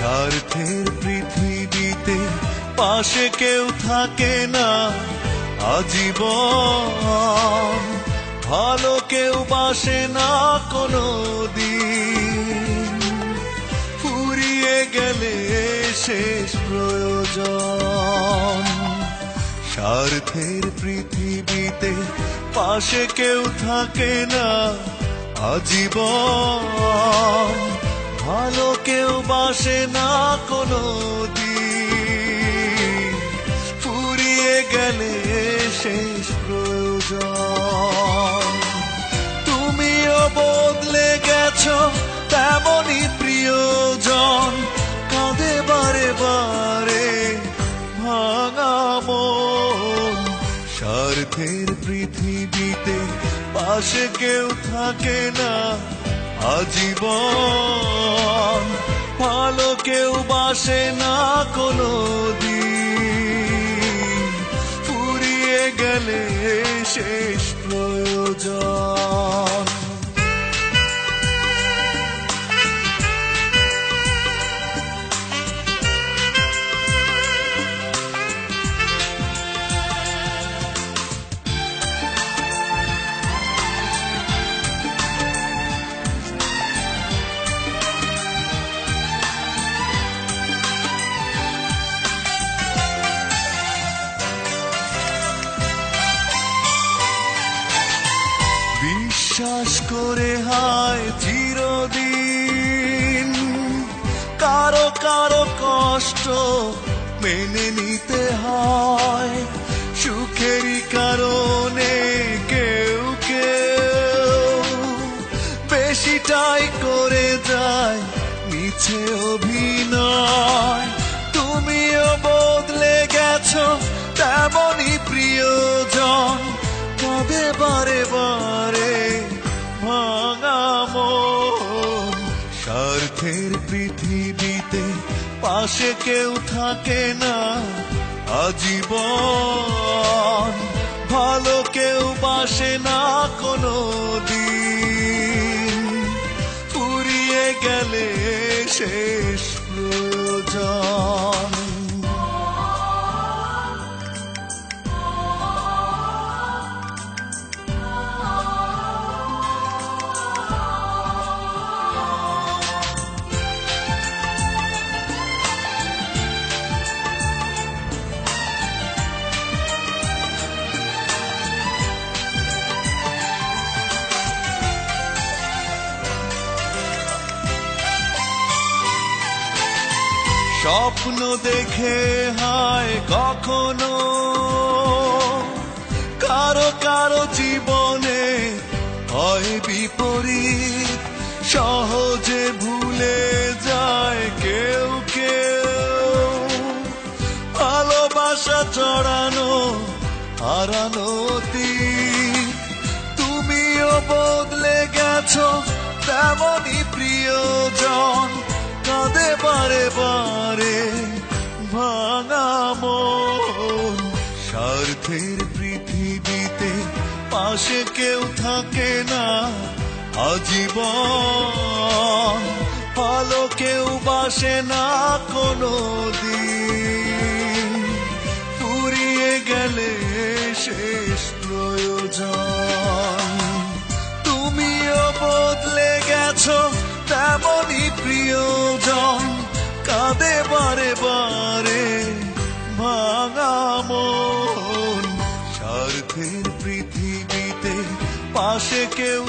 স্বার্থের পৃথিবীতে পাশে কেউ থাকে না আজীবন, ভালো কেউ বাসে না কোনো দিন, ফুরিয়ে গেলে শেষ প্রয়োজন। স্বার্থের পৃথিবীতে পাশে কেউ থাকে না আজীবন, ভালো কেউ বাসে না কোনো দিন, ফুরিয়ে গেলে শেষ প্রয়োজন। তুমিও বদলে গেছো তেমনই প্রিয়জন, কাঁদে বারে বারে ভাঙা মন। স্বার্থের পৃথিবীতে পাশে কেউ থাকে না আজীবন, ভালো কেউ বাসে না কোনো দিন, ফুরিয়ে গেলে শেষ প্রয়োজন। বিশ্বাস করে হায় চিরদিন, কারো কারো কষ্ট মেনে নিতে হয়, সুখেরই কারণে কেউ কেউ বেশিটাই করে যায় মিছে অভিনয়। তুমিও বদলে গেছো তেমনই প্রিয়জন, কাঁদে বারে বারে ভাঙা মন। স্বার্থের পৃথিবীতে পাশে কেউ থাকে না আজীবন, ভালো কেউ বাসে না কোনো দিন, ফুরিয়ে গেলে শেষ প্রয়োজন। স্বপ্ন দেখে হায় কখনো কারো কারো জীবনে হয় বিপরীত, সহজে ভুলে যায় কেউ কেউ, ভালোবাসা জড়ানো হারানো তীর। তুমিও বদলে গেছো তেমনই প্রিয়জন, কাঁদে বারে বারে ভাঙা মন। স্বার্থের পৃথিবীতে পাশে কেউ থাকে না আজীবন, ভালো কেউ বাসে না কোনো দিন, ফুরিয়ে গেলে শেষ প্রয়োজন। তুমিও বদলে গেছো তেমনই প্রিয়জন, কাঁদে বারে বারে ভাঙা মন। স্বার্থের পৃথিবীতে পাশে কেউ